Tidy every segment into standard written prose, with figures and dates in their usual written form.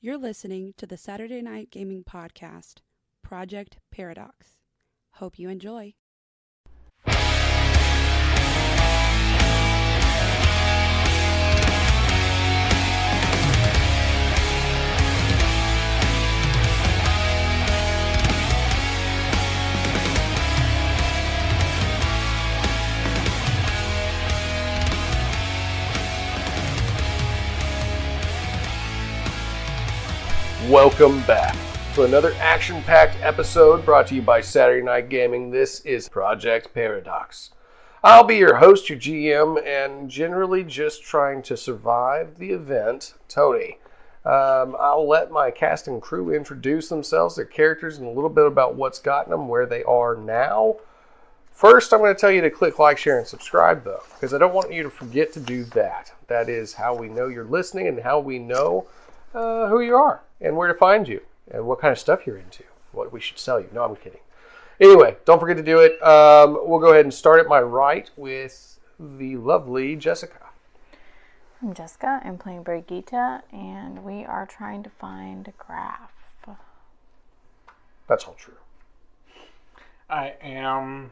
You're listening to the Saturday Night Gaming Podcast, Project Paradox. Hope you enjoy. Welcome back to another action-packed episode brought to you by Saturday Night Gaming. This is Project Paradox. I'll be your host, your GM, and generally just trying to survive the event, Tony. I'll let my cast and crew introduce themselves, their characters, and a little bit about what's gotten them where they are now. First, I'm going to tell you to click like, share, and subscribe, though, because I don't want you to forget to do that. That is how we know you're listening and how we know who you are and where to find you and what kind of stuff you're into, what we should sell you. No, I'm kidding. Anyway, don't forget to do it. We'll go ahead and start at my right with the lovely Jessica. I'm Jessica. I'm playing Brigitte, and we are trying to find a graph. That's all true. I am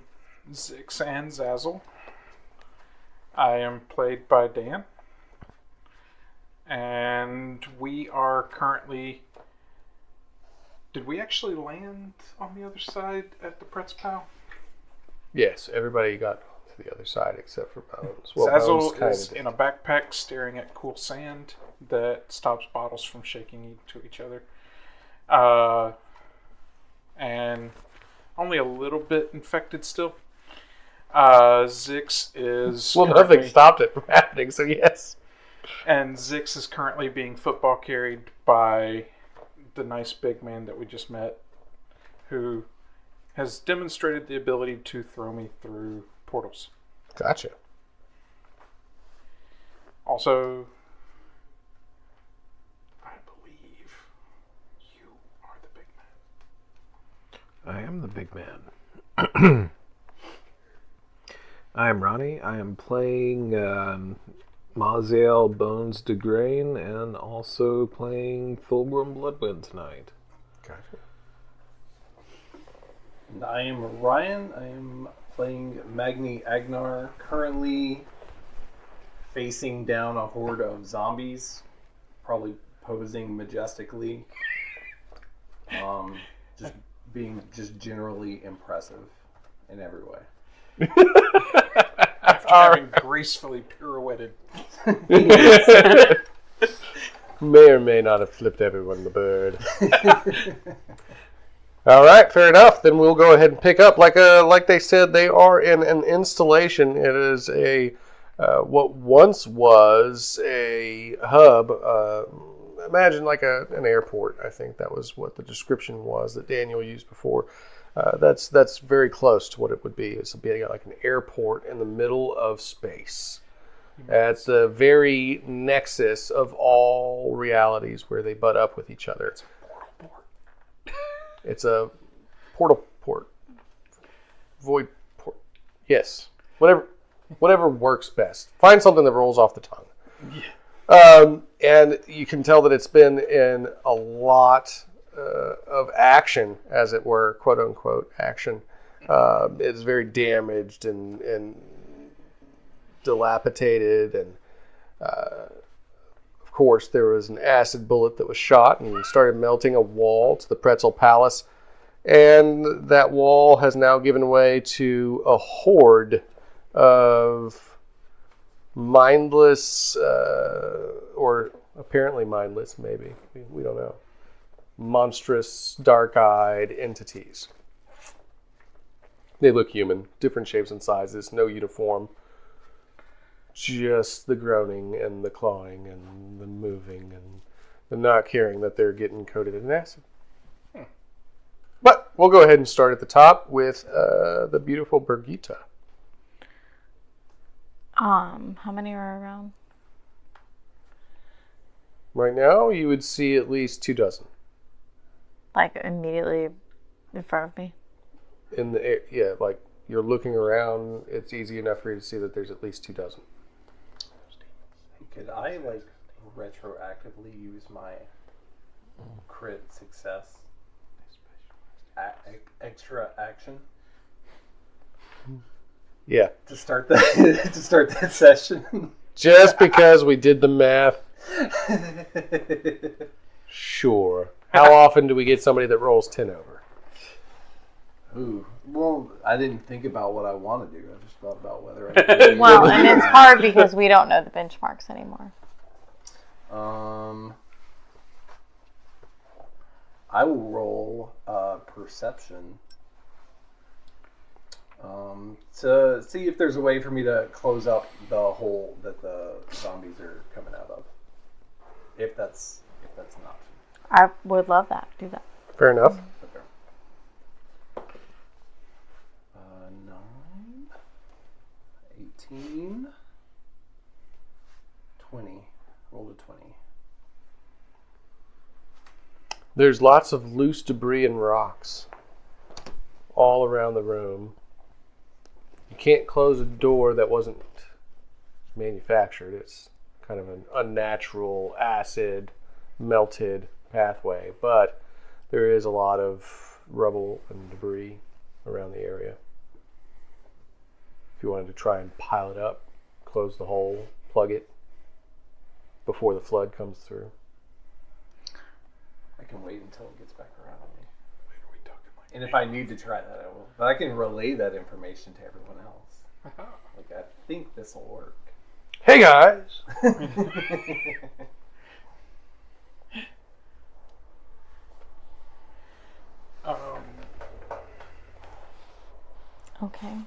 Zix and Zazzle. I am played by Dan. And we are currently... Did we actually land on the other side at the Pretz Pal? Yes, everybody got to the other side except for Bones. Well, Zazzle Bones is in a backpack staring at cool sand that stops bottles from shaking to each other. And only a little bit infected still. Zix is... Well, nothing stopped it from happening, so yes. And Zix is currently being football carried by the nice big man that we just met, who has demonstrated the ability to throw me through portals. Gotcha. Also, I believe you are the big man. I am the big man. I am Ronnie. I am playing Maziel Bones de Grain and also playing Fulgrim Bloodwind tonight. Gotcha. And I am Ryan. I am playing Magni Agnar, currently facing down a horde of zombies, probably posing majestically. Just being generally impressive in every way. After having gracefully pirouetted. May or may not have flipped everyone the bird. All right, fair enough. Then we'll go ahead and pick up. Like they said, they are in an installation. It is a what once was a hub. Imagine like an airport. I think that was what the description was that Daniel used before. That's very close to what it would be. It's being like an airport in the middle of space. At the very nexus of all realities where they butt up with each other. It's a portal port. It's a portal port. Void port. Yes. Whatever works best. Find something that rolls off the tongue. Yeah. And you can tell that it's been in a lot of action, as it were, quote unquote action. It's very damaged and dilapidated, and of course there was an acid bullet that was shot and started melting a wall to the Pretzel Palace, and that wall has now given way to a horde of mindless, or apparently mindless, maybe, we don't know, monstrous, dark-eyed entities. They look human, different shapes and sizes, no uniform. Just the groaning and the clawing and the moving and the not caring that they're getting coated in acid. But we'll go ahead and start at the top with the beautiful Brigitte. How many are around? Right now, you would see at least 24. Like immediately in front of me? In the air, yeah, like you're looking around, it's easy enough for you to see that there's at least 24. Could I, retroactively use my crit success. Extra action Yeah. to start that session. Just because we did the math. Sure. How often do we get somebody that rolls 10 over? Ooh, well, I didn't think about what I want to do. I just thought about whether I could. Well, and it's hard because we don't know the benchmarks anymore. I will roll perception to see if there's a way for me to close up the hole that the zombies are coming out of. If that's an option. I would love that. Do that. Fair enough. Okay. 9, 18, 20. Roll to 20. There's lots of loose debris and rocks all around the room. You can't close a door that wasn't manufactured. It's kind of an unnatural acid melted pathway, but there is a lot of rubble and debris around the area. If you wanted to try and pile it up, close the hole, plug it before the flood comes through. I can wait until it gets back around on me. And if I need to try that, I will. But I can relay that information to everyone else. Like, I think this will work. Hey guys! Okay.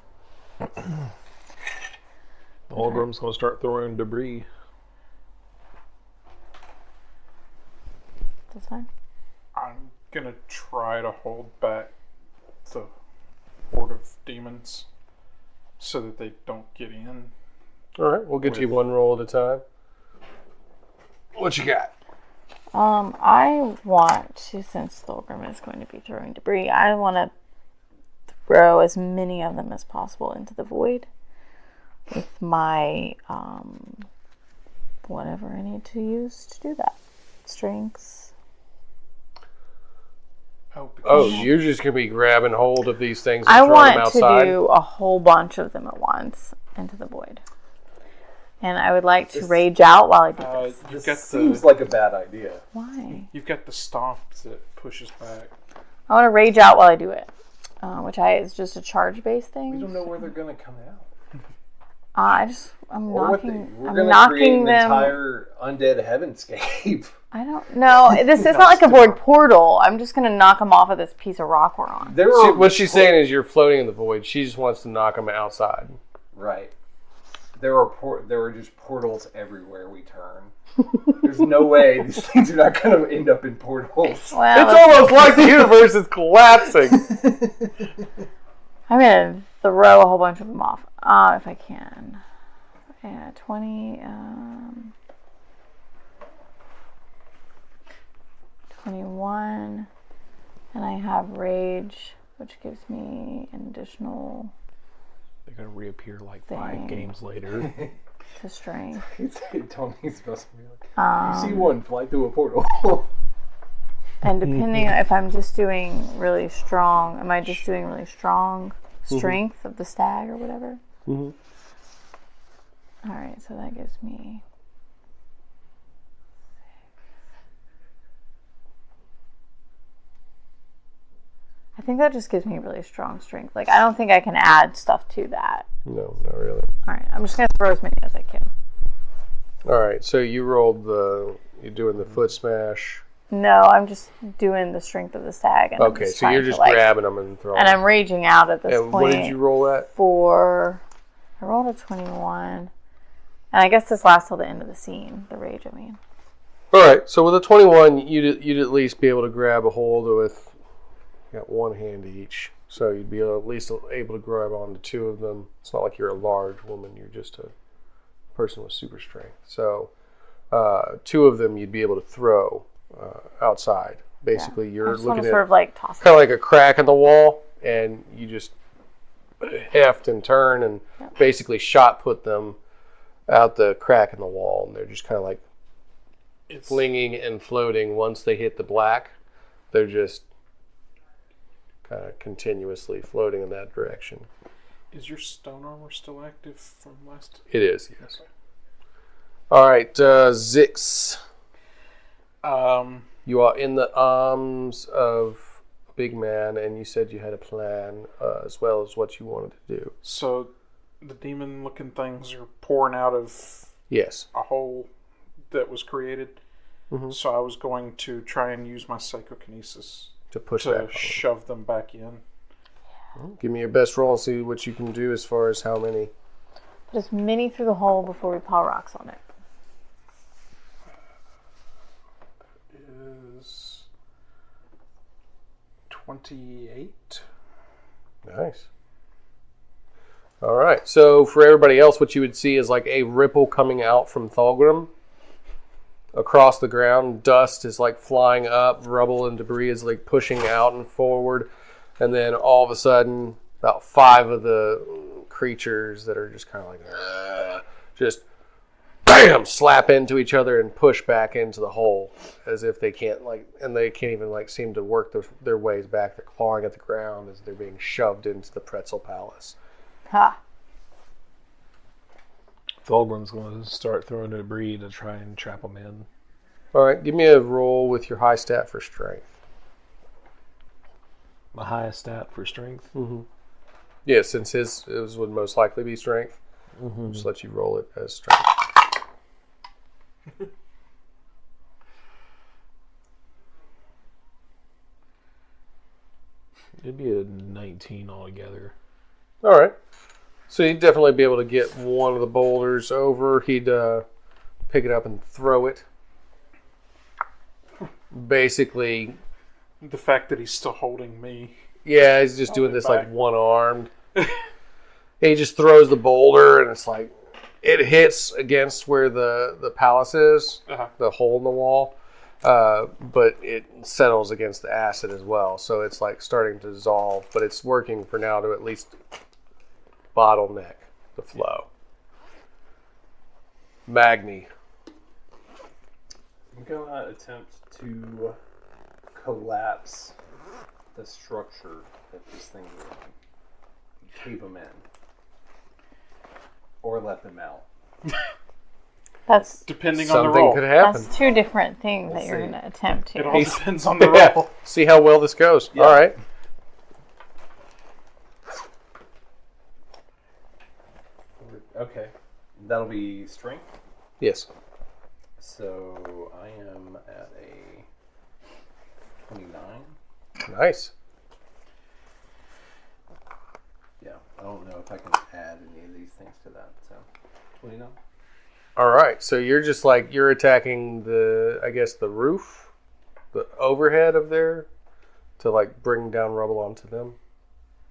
Algrim's going to start throwing debris. That's fine. I'm gonna try to hold back the horde of demons so that they don't get in. Alright, we'll get you one roll at a time. What you got? I want to, since Thulgrim is going to be throwing debris, I want to throw as many of them as possible into the void with my whatever I need to use to do that. Strengths. Oh, you're just going to be grabbing hold of these things and I throwing them want outside? to do a whole bunch of them at once into the void. And I would like to rage out while I do this. This seems like a bad idea. Why? You've got the stomp that pushes back. I want to rage out while I do it, which is just a charge-based thing. We don't know where they're going to come out. I'm Or knocking. we're I'm going to create knocking an them. entire undead heavenscape. I don't know. This is not like a void portal. I'm just going to knock them off of this piece of rock we're on. What she's saying is you're floating in the void. She just wants to knock them outside. Right. There were just portals everywhere we turn. There's no way these things are not going to end up in portals. Well, It's almost like the universe is collapsing. I'm going to throw a whole bunch of them off, if I can. Yeah, 20, 21, and I have rage, which gives me an additional They're going to reappear like thing 5 games later. to strength. Tony's supposed to be like, you see one fly through a portal. And depending if I'm just doing really strong, am I just doing really strong strength of the stag or whatever? Mm-hmm. All right, so that gives me 6. I think that just gives me really strong strength. Like, I don't think I can add stuff to that. No, not really. All right, I'm just going to throw as many as I can. All right, so you're doing the foot smash. No, I'm just doing the strength of the stag. And Okay, so you're just grabbing them and throwing and them. I'm raging out at this And point. what did you roll at? I rolled a 21. And I guess this lasts till the end of the scene, the rage, I mean. All right, so with a 21, you'd at least be able to grab a hold with, you got one hand each. So you'd be at least able to grab onto 2 of them. It's not like you're a large woman, you're just a person with super strength. So 2 of them you'd be able to throw outside. Basically, you're looking at sort of like toss kind of like a crack in the wall, and you just heft and turn and basically shot put them out the crack in the wall, and they're just kind of like flinging and floating. Once they hit the black, they're just kind of continuously floating in that direction. Is your stone armor still active from last? It is, yes. All right, Zix. You are in the arms of a big man, and you said you had a plan as well as what you wanted to do. So the demon-looking things are pouring out of Yes. a hole that was created. Mm-hmm. So I was going to try and use my psychokinesis To push to back. shove them back in. Give me your best roll and see what you can do as far as how many. Put as many through the hole before we pile rocks on it. Is 28. Nice. All right. So for everybody else, what you would see is like a ripple coming out from Thulgrim across the ground. Dust is like flying up. Rubble and debris is like pushing out and forward. And then all of a sudden, about 5 of the creatures that are just kind of like, just bam, slap into each other and push back into the hole as if they can't and they can't even seem to work their ways back. They're clawing at the ground as they're being shoved into the pretzel palace. Ha! Thulgrim's going to start throwing debris to try and trap them in. All right, give me a roll with your high stat for strength. My highest stat for strength. Mm-hmm. Yeah, since it would most likely be strength. Mm-hmm. Just let you roll it as strength. It'd be a 19 altogether. All right. So you'd definitely be able to get one of the boulders over. He'd pick it up and throw it. Basically, The fact that he's still holding me. yeah, he's just doing this back. like one-armed. He just throws the boulder, and it's like it hits against where the palace is, the hole in the wall, but it settles against the acid as well. So it's like starting to dissolve, but it's working for now to at least bottleneck the flow. Magni. I'm gonna attempt to collapse the structure that this thing is in. Cave them in. Or let them out. That's Depending on the Something roll. could happen. that's 2 different things that you're see. going to attempt It here. all depends on the Yeah. roll. See how well this goes. Yeah. All right. Okay. That'll be strength. Yes. So I am at a 29. Nice. Yeah, I don't know if I can add any of these things to that. So 29. All right. So you're just you're attacking the roof, the overhead of there, to bring down rubble onto them.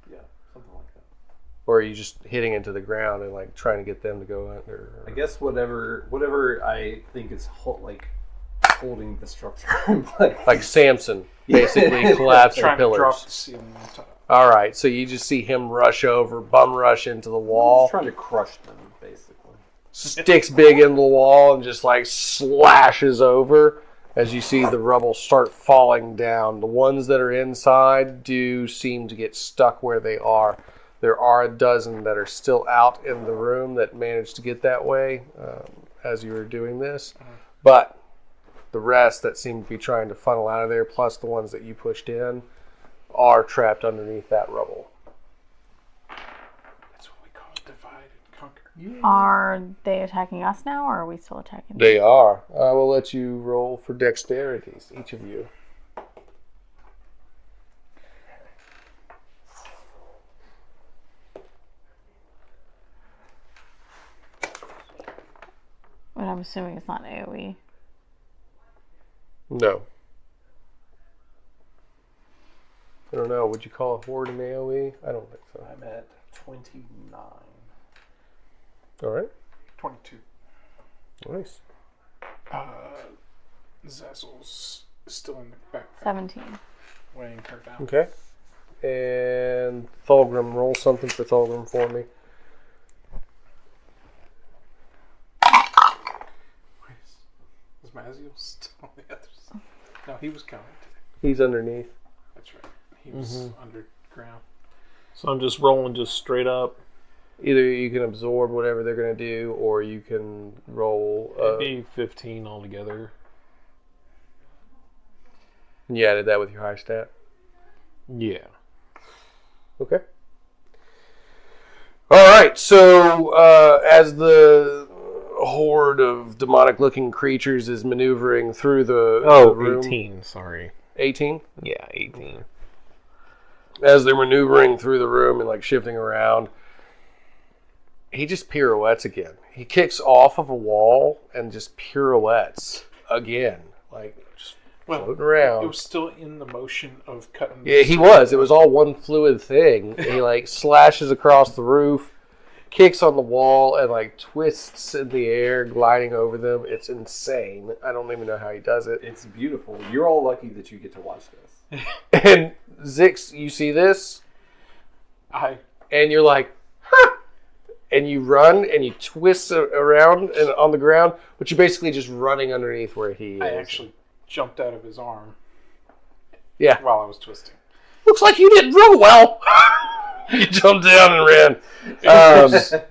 Yeah, something like that. Or are you just hitting into the ground and trying to get them to go under? I guess whatever I think is holding the structure in place. Like Samson, basically collapse the Trying to drop pillars. the ceiling on top. All right, so you just see him rush over, bum rush into the I'm wall, just trying to crush them, basically. sticks big into the wall, and just slashes over as you see the rubble start falling down. The ones that are inside do seem to get stuck where they are. There are a dozen that are still out in the room that managed to get that way as you were doing this. But the rest that seem to be trying to funnel out of there, plus the ones that you pushed in, are trapped underneath that rubble. That's what we call divide and conquer. Are they attacking us now, or are we still attacking them? They are. I will let you roll for dexterities, each of you. But I'm assuming it's not AoE. No. I don't know. Would you call a horde an AoE? I don't think so. I'm at 29. All right. 22. Nice. Zazzle's still in the back, 17. weighing her down. Okay. And Thulgrim, roll something for Thulgrim for me. Is Maziel still on the other side? No, he was coming too. He's underneath. That's right. He was underground. So I'm just rolling just straight up. Either you can absorb whatever they're going to do, or you can roll. Maybe 15 altogether. You added that with your high stat? Yeah. Okay. Alright, so as the horde of demonic-looking creatures is maneuvering through the room... 18, sorry. 18? Yeah, 18. As they're maneuvering through the room and like shifting around, he just pirouettes again. He kicks off of a wall and just pirouettes again. Like, just floating around. It was still in the motion of cutting. Yeah, he was. It was all one fluid thing. He like slashes across the roof, kicks on the wall, and like twists in the air, gliding over them. It's insane. I don't even know how he does it. It's beautiful. You're all lucky that you get to watch this. And Zix, you see this, and you're like, huh! And you run and you twist around and on the ground, but you're basically just running underneath where he is. I actually jumped out of his arm. Yeah. While I was twisting. Looks like you didn't roll well. You jumped down and ran.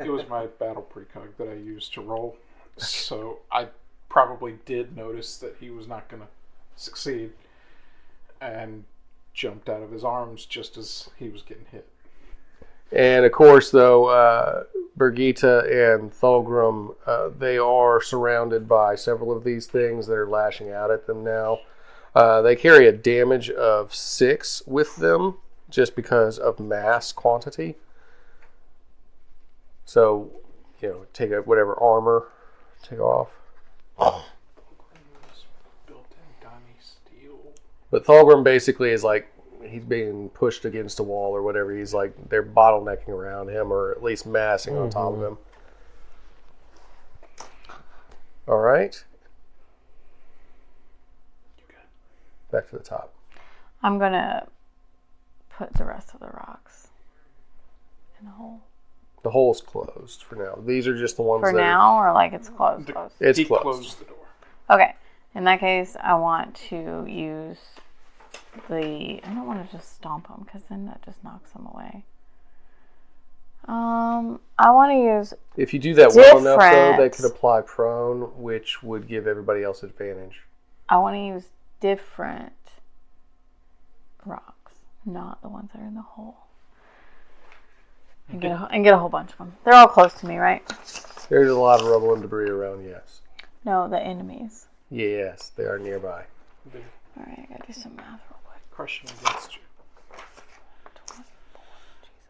It was my battle precog that I used to roll, so I probably did notice that he was not going to succeed, and jumped out of his arms just as he was getting hit. And of course, though, Birgitta and Thulgrim, they are surrounded by several of these things that are lashing out at them now. They carry a damage of 6 with them, just because of mass quantity. So, take whatever armor, take off. But Thulgrim basically is like, he's being pushed against a wall or whatever. He's like, they're bottlenecking around him, or at least massing on top of him. All right. Back to the top. I'm going to put the rest of the rocks in the hole. The hole's closed for now. These are just the ones for that now, or like it's closed? It's he closed. Closed the door. Okay. In that case, I want to use I don't want to just stomp them, because then that just knocks them away. I want to use If you do that well enough, though, they could apply prone, which would give everybody else advantage. I want to use different rocks, not the ones that are in the hole. And get a whole bunch of them. They're all close to me, right? There's a lot of rubble and debris around, yes. No, the enemies. Yes, they are nearby. Alright, I gotta do some math real quick. Crushing against you. 24, Jesus.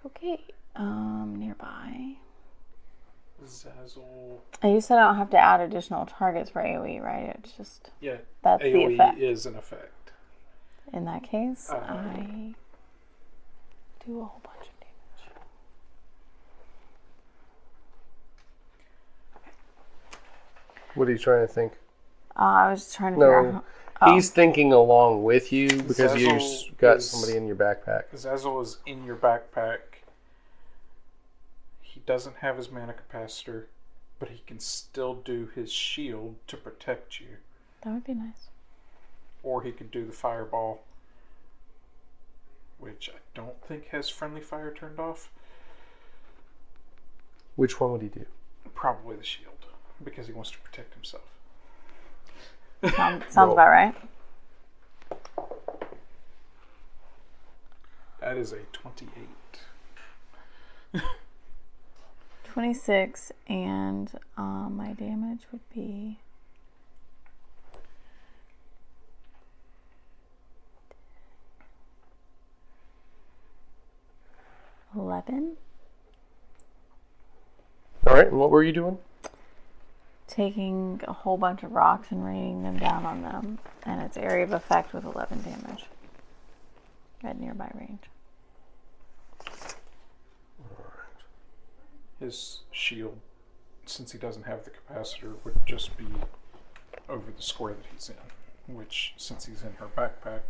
Okay, nearby. Zazzle. You said I don't have to add additional targets for AoE, right? It's just... Yeah, that's AoE the effect. is an effect. In that case, I do a whole bunch of damage. What are you trying to think? I was trying to figure out... He's thinking along with you because Zazzle you've got somebody in your backpack. Zazzle is in your backpack. He doesn't have his mana capacitor, but he can still do his shield to protect you. That would be nice. Or he could do the fireball, which I don't think has friendly fire turned off. Which one would he do? Probably the shield, because he wants to protect himself. Sounds about right. That is a 28. 26, and my damage would be... $11. All right, and what were you doing? Taking a whole bunch of rocks and raining them down on them, and its area of effect with 11 damage at nearby range. His shield, since he doesn't have the capacitor, would just be over the square that he's in, which, since he's in her backpack,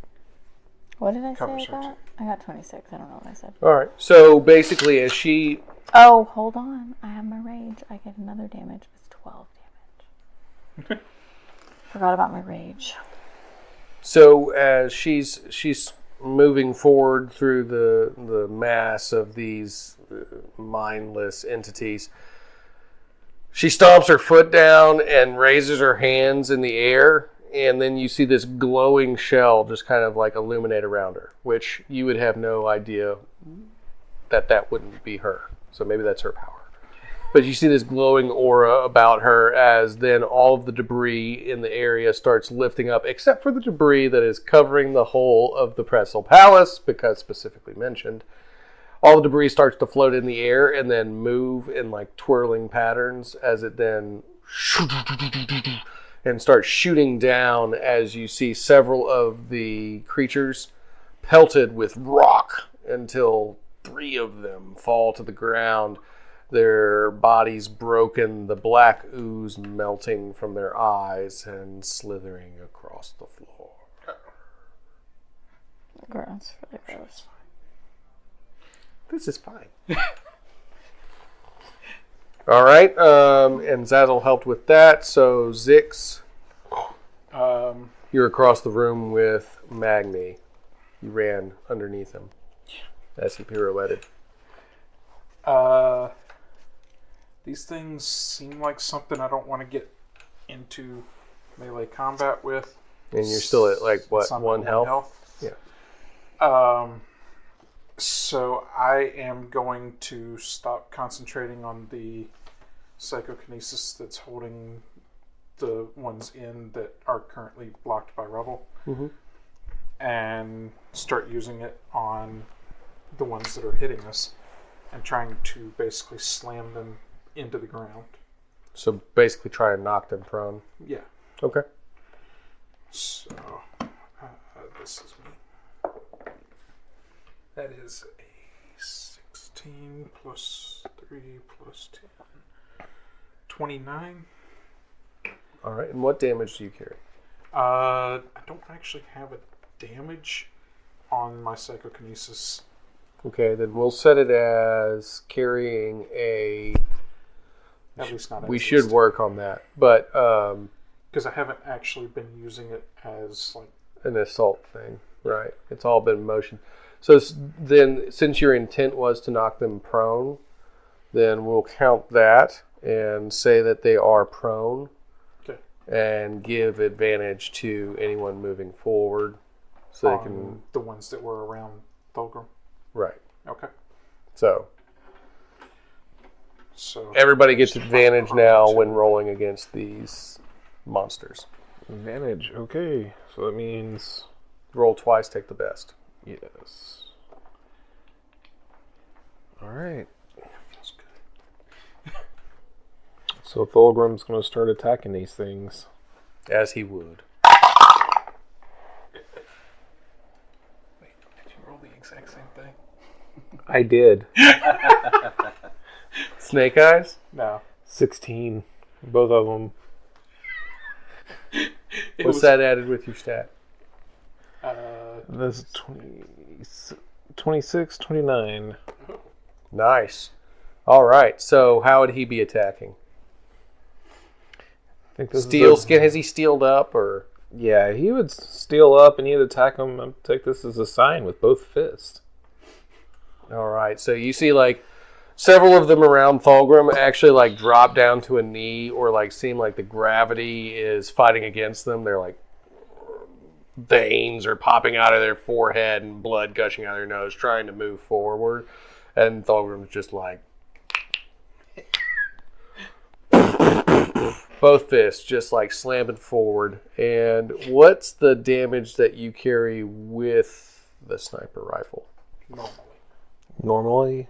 What did I say covers I her got? I got 26. I don't know what I said. All right, so basically as she... Oh, hold on. I have my range. I get another damage. It's 12 damage. Forgot about my rage. So as she's moving forward through the mass of these mindless entities, she stomps her foot down and raises her hands in the air, and then you see this glowing shell just kind of like illuminate around her, which you would have no idea that wouldn't be her. So maybe that's her power. But you see this glowing aura about her as then all of the debris in the area starts lifting up, except for the debris that is covering the whole of the Pretzel Palace, because specifically mentioned. All the debris starts to float in the air and then move in like twirling patterns as it then and starts shooting down as you see several of the creatures pelted with rock until 3 of them fall to the ground, their bodies broken, the black ooze melting from their eyes and slithering across the floor. Gross. Really gross. This is fine. All right, and Zazzle helped with that. So Zix, you're across the room with Magni. You ran underneath him as he pirouetted. These things seem like something I don't want to get into melee combat with. And you're still at like what, one health? Yeah. So I am going to stop concentrating on the psychokinesis that's holding the ones in that are currently blocked by rubble, and start using it on the ones that are hitting us and trying to basically slam them into the ground. So basically try and knock them prone. Yeah. Okay. So this is me. That is a 16 plus 3 plus 10. 29. All right, and what damage do you carry? I don't actually have a damage on my psychokinesis. Okay, then we'll set it as carrying a... At least not. We should work on that, but... because I haven't actually been using it as like an assault thing, right? It's all been motion. So then, since your intent was to knock them prone, then we'll count that and say that they are prone. Okay. And give advantage to anyone moving forward, so they can the ones that were around Thulgrim. Right. Okay. So So everybody gets advantage now when rolling against these monsters. Advantage, okay. So that means... Roll twice, take the best. Yes. Alright. feels good. So Thulgrim's going to start attacking these things. As he would. Wait, did you roll the exact same thing? I did. Snake eyes? No. 16. Both of them. What's that added with your stat? That's 26, 29. Nice. All right. So how would he be attacking? I think this Steel is skin? Has he steeled up or? Yeah, he would steel up and he'd attack him. I'd take this as a sign with both fists. All right. So you see like several of them around Thulgrim actually like drop down to a knee or like seem like the gravity is fighting against them. They're like veins are popping out of their forehead and blood gushing out of their nose trying to move forward. And Thulgrim's just like both fists just like slamming forward. And what's the damage that you carry with the sniper rifle? Normally?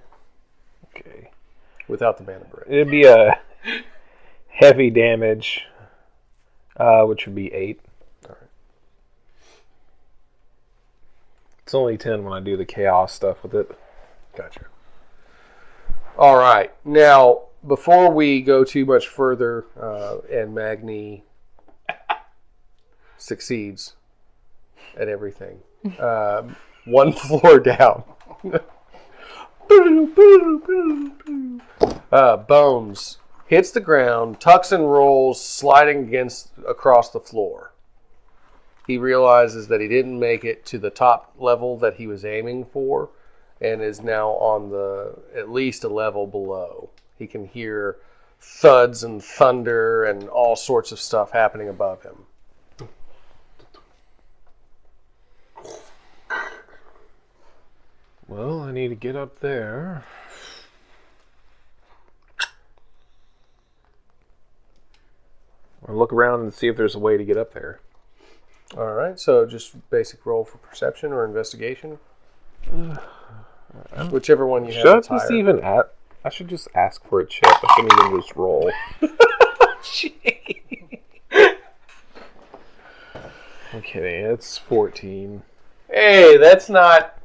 Okay. Without the mana break. It'd be a heavy damage, which would be 8. All right. It's only 10 when I do the chaos stuff with it. Gotcha. All right. Now, before we go too much further, and Magni succeeds at everything, one floor down. Bones hits the ground, tucks and rolls, sliding across the floor. He realizes that he didn't make it to the top level that he was aiming for, and is now on at least a level below. He can hear thuds and thunder and all sorts of stuff happening above him. Well, I need to get up there. Or look around and see if there's a way to get up there. All right, so just basic roll for perception or investigation. Whichever one you have. Should I just even I should just ask for a chip. I shouldn't even just roll. I'm kidding. It's 14. Hey, that's not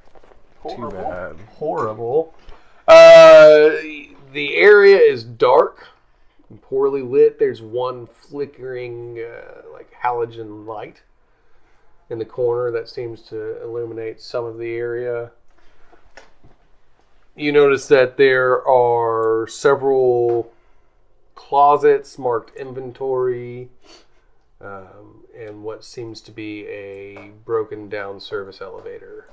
Too bad. horrible. The area is dark and poorly lit. There's one flickering like halogen light in the corner that seems to illuminate some of the area. You notice that there are several closets marked inventory, and what seems to be a broken down service elevator.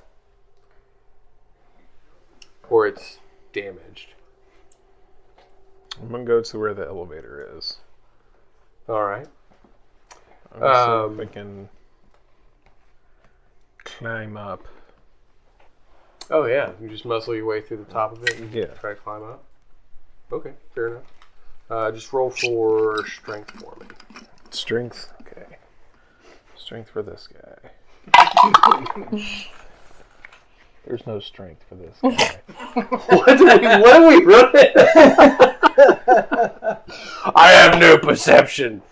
Or it's damaged. I'm going to go to where the elevator is. Alright. I'm going to see if I can climb up. Oh yeah, you just muscle your way through the top of it and Yeah. try to climb up. Okay, fair enough. Just roll for strength for me. Strength. Okay. Strength for this guy. There's no strength for this guy. What are we running? I have no perception.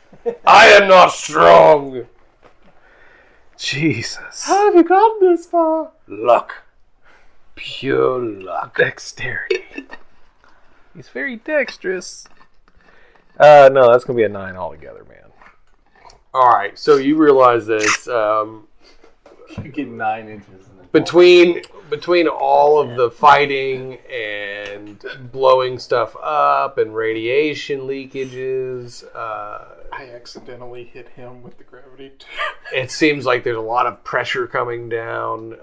I am not strong. Jesus. How have you gotten this far? Luck. Pure luck. Dexterity. He's very dexterous. No, that's going to be a 9 altogether, man. Alright, so you realize that it's, You get 9 inches. between all of the fighting and blowing stuff up and radiation leakages, I accidentally hit him with the gravity. it seems like there's a lot of pressure coming down.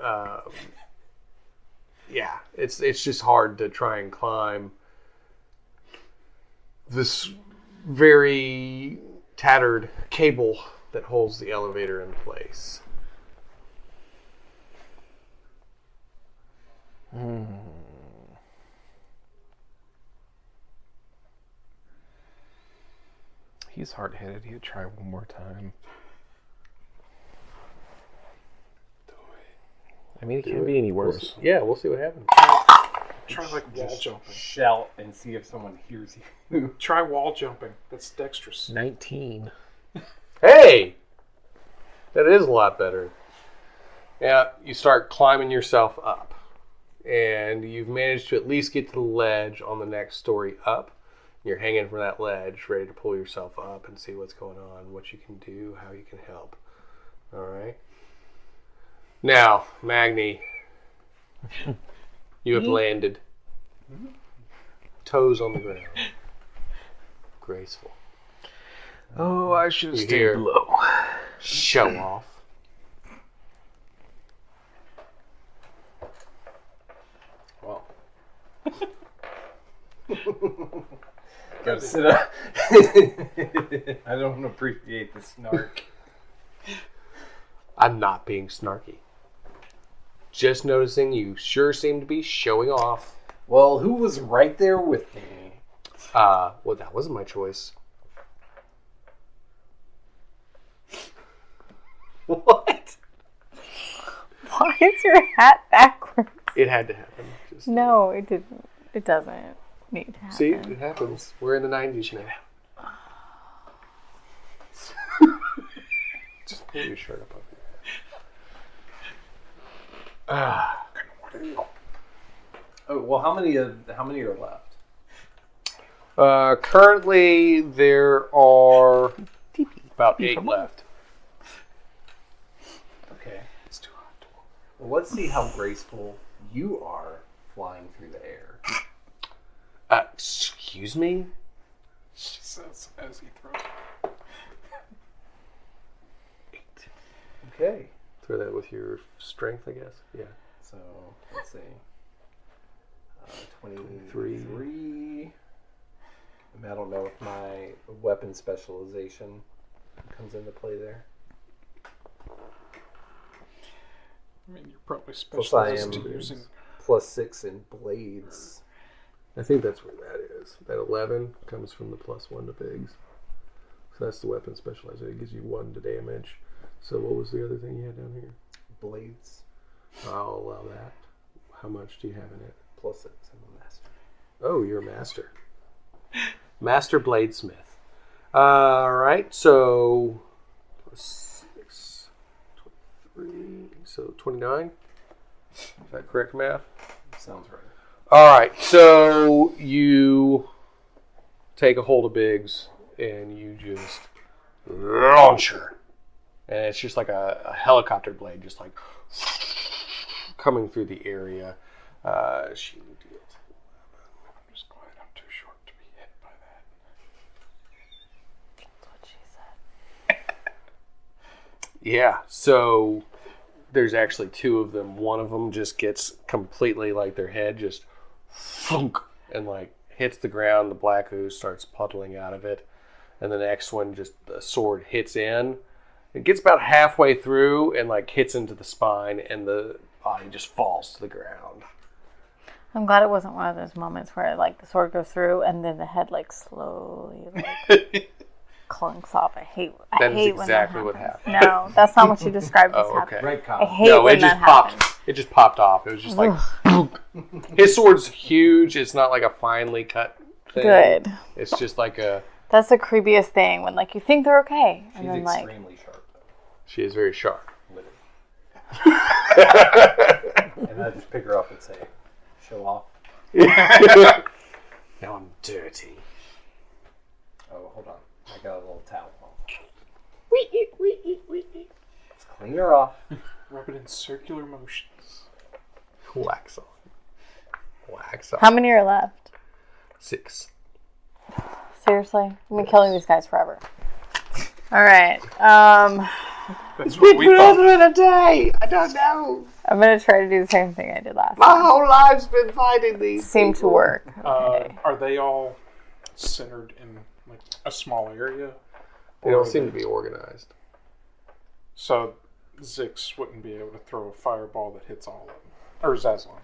Yeah, it's just hard to try and climb this very tattered cable that holds the elevator in place. He's hard-headed. He'd try one more time. I mean, it can't be any worse. We'll see what happens. Try like wall jumping. Shout and see if someone hears you. Try wall jumping. That's dexterous. 19. Hey! That is a lot better. Yeah, you start climbing yourself up. And you've managed to at least get to the ledge on the next story up. You're hanging from that ledge, ready to pull yourself up and see what's going on, what you can do, how you can help. Alright? Now, Magni, you have landed. Toes on the ground. Graceful. Oh, I should have You stayed hear- below. Show off. Well. Gotta sit up. I don't appreciate the snark. I'm not being snarky. Just noticing you sure seem to be showing off. Well, who was right there with me? Well, that wasn't my choice. What? Why is your hat backwards? It had to happen. Just, No, it didn't. It doesn't need to happen. see, it happens. We're in the 90s now. Just pull your shirt up over your head. Oh, well, how many are left? Currently, there are about 8 left. Okay. It's too hot. Well, let's see how graceful you are flying through the air. Excuse me? says as he throws. Okay. Throw that with your strength, I guess. Yeah. So, let's see. 23. 23. I don't know if my weapon specialization comes into play there. I mean, you're probably Plus I specialized am to using. +6 in blades. I think that's where that is. That 11 comes from the +1 to bigs. So that's the weapon specialization. It gives you 1 to damage. So what was the other thing you had down here? Blades. I'll allow that. How much do you have in it? +6. I'm a master. Oh, you're a master. Master bladesmith. Alright, so +6, 23, so 29. Is that correct math? Sounds right. Alright, so you take a hold of Biggs and you just launch her. And it's just like a helicopter blade, just like coming through the area. She deals 11. I'm just glad I'm too short to be hit by that. That's what she said. Yeah, so there's actually 2 of them. One of them just gets completely like their head just thunk, and like hits the ground. The black ooze starts puddling out of it. And the next one, just the sword hits in. It gets about halfway through and like hits into the spine, and the body just falls to the ground. I'm glad it wasn't one of those moments where like the sword goes through and then the head like slowly like clunks off. I hate That is when exactly that what happens. happened. No, that's not what you described as Oh, okay. happening. Right, I Kyle. hate No, when it just that popped. happens. It just popped off. It was just like his sword's huge. It's not like a finely cut thing. Good. It's just like a. That's the creepiest thing when like you think they're okay and She's then like extremely sharp, though. She is very sharp. Literally. And I just pick her up and say, show off. Now I'm dirty. Oh, hold on. I got a little towel. Wee. Let's clean her off. Rub it in circular motions. Wax on. Wax on. how many are left? 6. Seriously? I've been killing these guys forever. Alright. That's what we thought. in a day. I don't know. I'm gonna try to do the same thing I did last My time. whole life's been fighting these. Seemed to work. Okay. Are they all centered in like a small area? They don't seem to be organized. So Zix wouldn't be able to throw a fireball that hits all of them. Or Zaslon.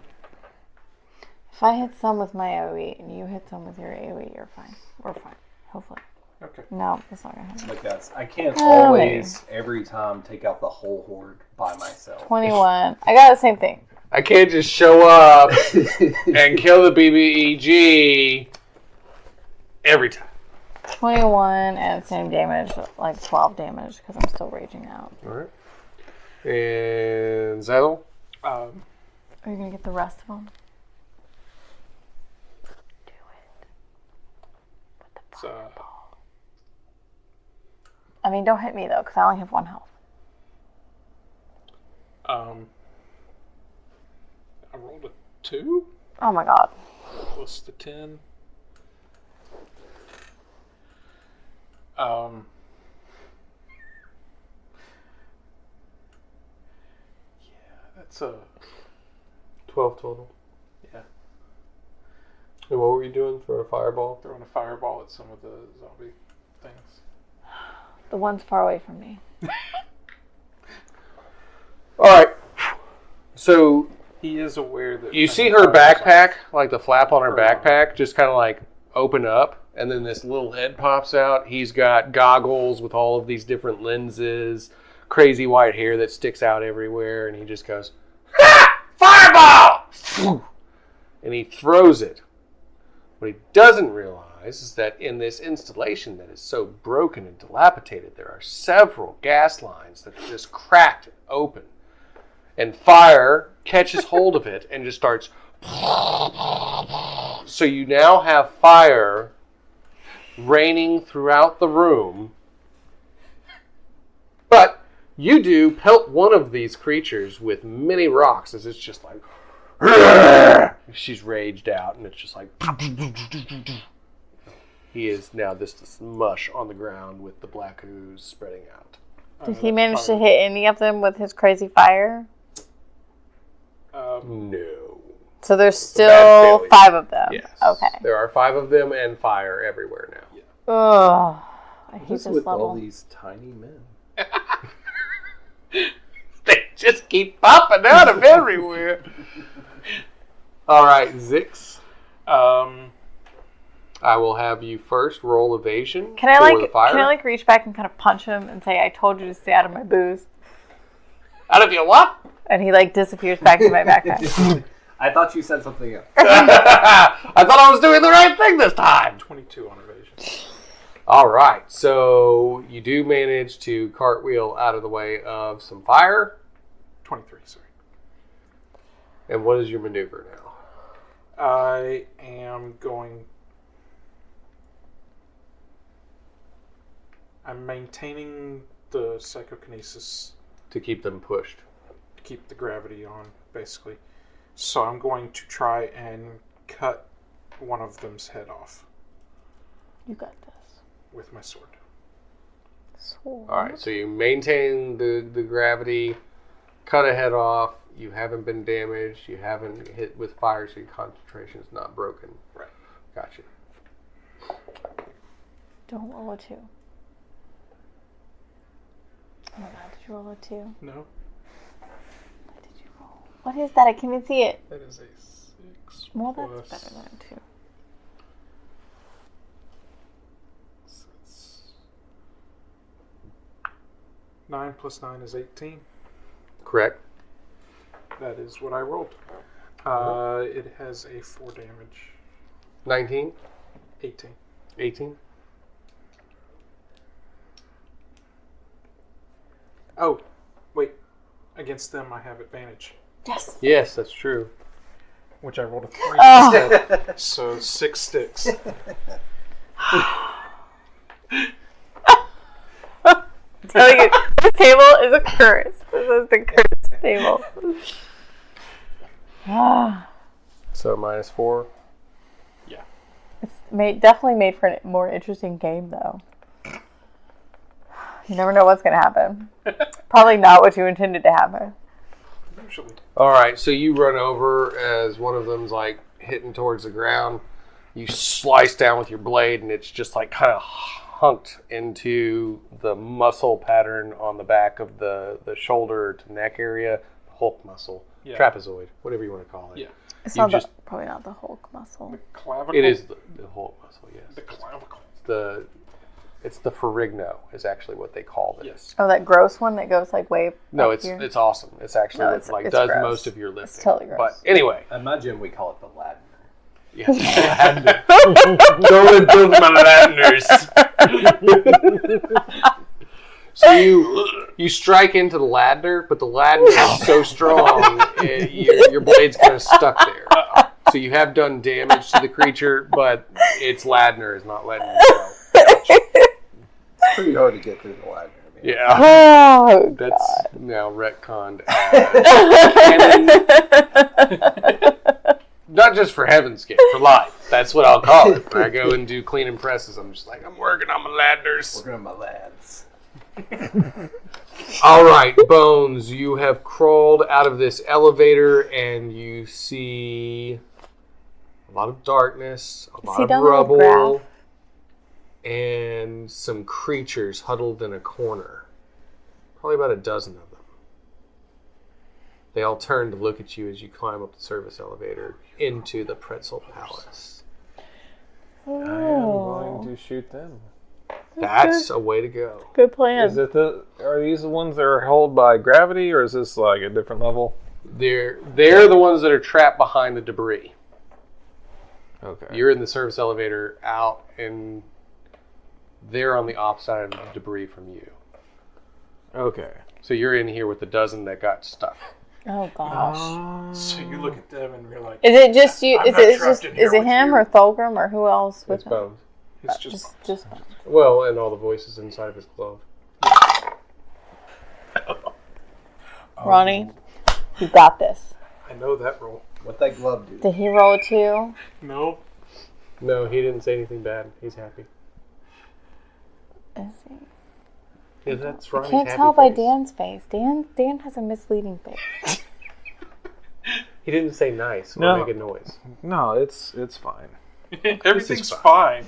If I hit some with my AoE and you hit some with your AoE, you're fine. We're fine. Hopefully. Okay. No, that's not gonna happen. Like that's, I can't Oh, always, every time, take out the whole horde by myself. 21. I got the same thing. I can't just show up and kill the BBEG every time. 21 and same damage, like 12 damage because I'm still raging out. All right. And Zettel? Are you gonna get the rest of them? Do it. I mean, don't hit me though, because I only have 1 health. I rolled a 2 Oh my god. plus the 10. That's a 12 total. yeah. And what were you doing for a fireball? Throwing a fireball at some of the zombie things. The one's far away from me. All right. So He is aware that you see her backpack, like the flap on her backpack, just kind of like open up, and then this little head pops out. He's got goggles with all of these different lenses, crazy white hair that sticks out everywhere, and he just goes, "Ha! Fireball!" And he throws it. What he doesn't realize is that in this installation that is so broken and dilapidated, there are several gas lines that are just cracked open. And fire catches hold of it and just starts. So you now have fire raining throughout the room. But you do pelt one of these creatures with many rocks as it's just like. She's raged out and it's just like. he is now just this mush on the ground with the black ooze spreading out. Did he manage to hit any of them with his crazy fire? No. So there's Bad still failure. 5 of them. Yes. Okay. There are 5 of them and fire everywhere now. Yeah. Ugh. I hate What's this with level. all these tiny men? They just keep popping out of everywhere. All right, Zix. I will have you first roll evasion. Can I for the fire. Can I reach back and kind of punch him and say, "I told you to stay out of my booze," Out of your what? and he disappears back to my backpack. I thought you said something else. I thought I was doing the right thing this time. 22 on evasion. All right, so you do manage to cartwheel out of the way of some fire. 23, sorry. And what is your maneuver now? I am going... I'm maintaining the psychokinesis To keep them pushed. to keep the gravity on, basically. So I'm going to try and cut one of them's head off You got this. with my sword. Sword. All right, so you maintain the gravity, cut a head off. You haven't been damaged. You haven't hit with fire, so your concentration is not broken. Right. Gotcha. Don't roll a 2. Oh my god, did you roll a 2? No, What did you roll? What is that? I can't even see it. that is a 6 Well, plus... that's better than a 2. It's 9 plus 9 is 18. Correct. That is what I rolled. It has a 4 damage. 19, 18. 18. Oh, wait. Against them, I have advantage, Yes. Yes, that's true. which I rolled a 3 Oh. instead. So 6 sticks. Telling you, this table is a curse. This is the curse table. So -4. Yeah. It's definitely made for a more interesting game, though. You never know what's going to happen. Probably not what you intended to happen. Usually. All right, so you run over as one of them's like hitting towards the ground. You slice down with your blade, and it's just like kind of hunked into the muscle pattern on the back of the shoulder to neck area, Hulk muscle, Yeah. trapezoid, whatever you want to call it. Yeah. It's You not just- probably not the Hulk muscle. Clavicle. It is the Hulk muscle, yes. The clavicle. It's the farigno is actually what they called it. Yes. Oh, that gross one that goes like way No, up here? it's awesome. It's actually No, what it's does gross. most of your lifting. It's totally gross. But anyway, At my gym, we call it the Ladner. yes. Go and build my ladders. So you strike into the ladder, but the ladder is so strong, your blade's kind of stuck there. So you have done damage to the creature, but its ladder is not letting you go. It's pretty hard to get through the Ladner. Man. Yeah, Oh, that's now retconned as not just for Heavenscape, for life. That's what I'll call it. When I go and do clean and presses, I'm just like, I'm working on my ladders. Working on my lads. All right, Bones, you have crawled out of this elevator and you see a lot of darkness, a lot of rubble, and some creatures huddled in a corner. Probably about a dozen of them. They all turn to look at you as you climb up the service elevator into the Pretzel Palace. I am going to shoot them. That's a way to go. Good plan. Is it are these the ones that are held by gravity, or is this like a different level? They're the ones that are trapped behind the debris. Okay. You're in the service elevator out, and they're on the opposite of the debris from you. Okay. So you're in here with the dozen that got stuck. Oh gosh. So you look at them and you're like, Is it just you? I'm Is not it trapped just in here is it with him you. or Thulgrim or who else with It's him? Bones. it's just Just Well, and all the voices inside of his glove. Ronnie, you got this. I know that roll. What that glove do? Did he roll a 2? No. No, he didn't say anything bad. He's happy. Is he? Yeah, that's I Ronnie's can't happy tell by face. Dan's face. Dan has a misleading face. He didn't say nice or No. make a noise. No, it's fine. Everything's fine.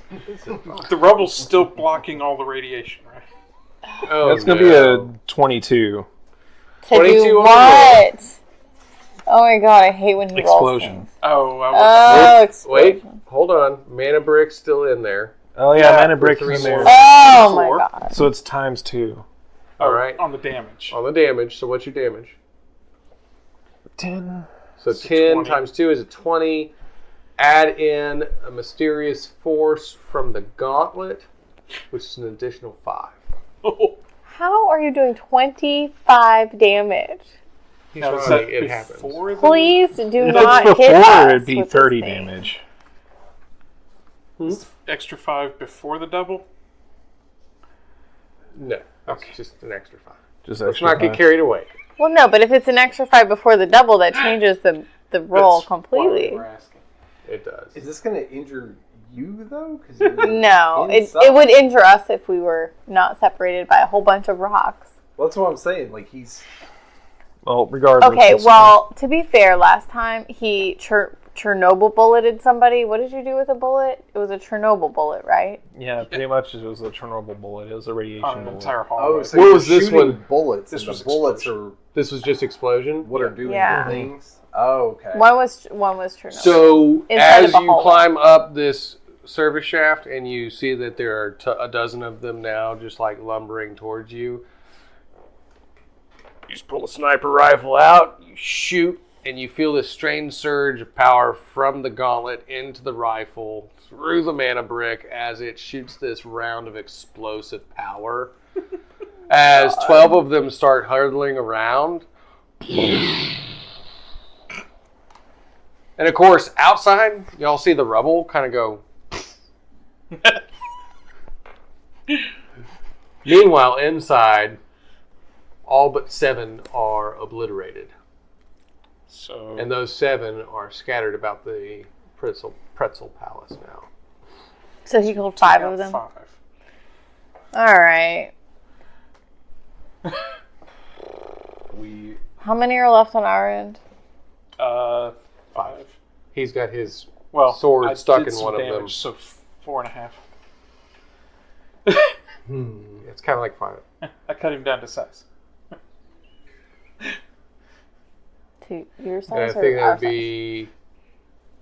The rubble's still blocking all the radiation, right? Oh, That's gonna be a 22. To 22 do on the what? Oh my god, I hate when he rolls Explosion. things. Oh, I Oh, Wait, explosion. hold on. Mana brick's still in there. Oh yeah, mana for brick 3 in more. there. Oh my 4. god. So it's times 2. All right. on the damage. On the damage. So what's your damage? 10. So It's a 10 20. times 2 is a 20. Add in a mysterious force from the gauntlet, which is an additional 5. How are you doing 25 damage? He's Now, is right, that it happens. before the- Please do If not it's hit before, us it'd be with 30 this thing. damage. Extra 5 before the double? No, that's Okay. just an extra 5. Just Let's extra not get 5. carried away. Well, no, but if it's an extra 5 before the double, that changes the roll That's why completely. we're asking. It does. Is this going to injure you, though? 'Cause you're No, it inside. would injure us if we were not separated by a whole bunch of rocks. Well, that's what I'm saying. Like, he's... Well, regardless. Okay, it's- well, to be fair, last time he Chernobyl bulleted somebody. What did you do with a bullet? It was a Chernobyl bullet, right? Yeah, pretty much it was a Chernobyl bullet. It was a radiation On an bullet. entire Oh, hallway. so What you're was this shooting one? bullets, This and was the bullets explosion. This was just explosion? are doing Yeah. things? Oh, okay. One was Chernobyl. So, Inside as of a you hole. climb up this service shaft and you see that there are a dozen of them now just like lumbering towards you, you just pull a sniper rifle out, you shoot, and you feel this strange surge of power from the gauntlet into the rifle through the mana brick as it shoots this round of explosive power. As 12 of them start huddling around. And of course, outside, y'all see the rubble kind of go. Meanwhile, inside, all but 7 are obliterated. So And those 7 are scattered about the pretzel palace now. So he killed 5 got of them. 5. All right. We... How many are left on our end? 5. He's got his Well, sword I stuck did in some one of damage, them. So 4.5. It's kind of like 5. I cut him down to size. To your And I size think or that our would be.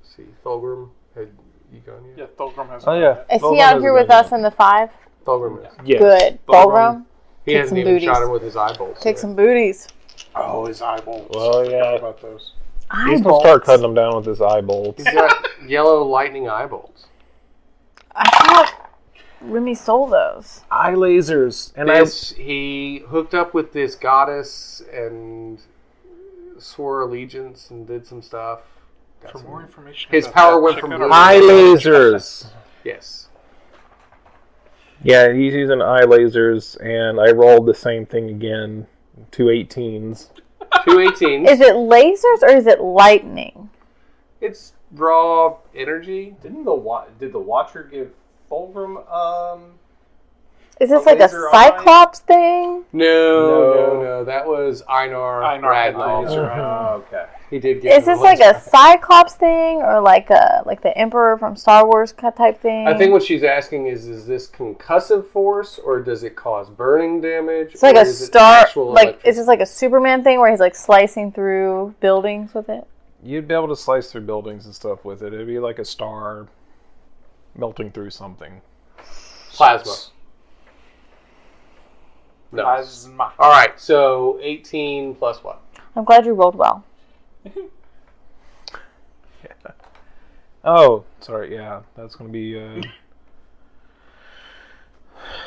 Let's see, Thulgrim. Had you gone yet? Yeah, Thulgrim has. Oh yeah. size? Is Thulgrim he out hasn't here with done us in the 5? Thulgrim is. Yes. Good. Fulgrim, He Take hasn't some even booties. shot him with his eyeballs. take yet. some booties. Oh, his eyeballs. Well, I forgot yeah. about those. He's gonna start cutting them down with his eye bolts. He's got yellow lightning eyeballs. I thought Remy sold those. Eye lasers. And He hooked up with this goddess and swore allegiance and did some stuff. Got For some- more information, His about power that, went check from out blue our- to eye lasers. Yes. Yeah, he's using eye lasers, and I rolled the same thing again. 2 18s. 218. Is it lasers or is it lightning? It's raw energy. Did the Watcher give Fulgrim, Is this A like a laser eye? Cyclops thing? No. That was Einar Einar had the Radloff. laser. okay. He did get Is this like a Cyclops thing or like the Emperor from Star Wars type thing? I think what she's asking is this concussive force or does it cause burning damage? it's like or a is it star. actual Like electric- is this like a Superman thing where he's like slicing through buildings with it? You'd be able to slice through buildings and stuff with it. It'd be like a star melting through something. plasma? No. Plasma. All right, so 18 plus what? I'm glad you rolled well. Oh, sorry, yeah. That's going to be...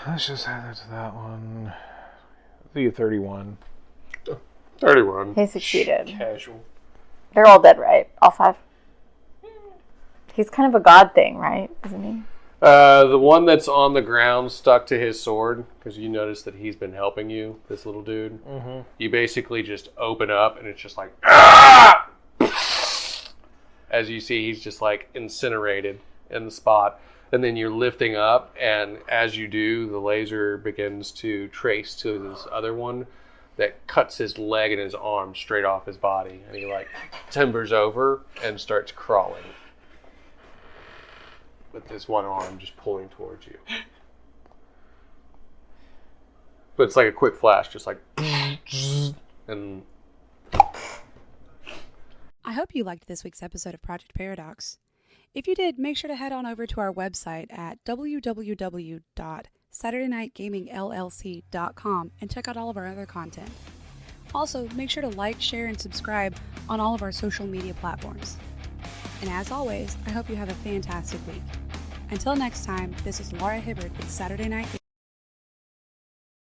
let's just add that to that one. It'll be a 31. 31. He succeeded. Casual. They're all dead, right? All 5. He's kind of a god thing, right? Isn't he? The one that's on the ground stuck to his sword, because you notice that he's been helping you, this little dude. Mm-hmm. You basically just open up and it's just like, ah! As you see, he's just like incinerated. in the spot. And then you're lifting up, and as you do, the laser begins to trace to this other one that cuts his leg and his arm straight off his body. And he like timbers over and starts crawling with this one arm just pulling towards you. But it's like a quick flash, just like and I hope you liked this week's episode of Project Paradox. If you did, make sure to head on over to our website at www.SaturdayNightGamingLLC.com and check out all of our other content. Also, make sure to like, share, and subscribe on all of our social media platforms. And as always, I hope you have a fantastic week. Until next time, this is Laura Hibbard with Saturday Night Gaming.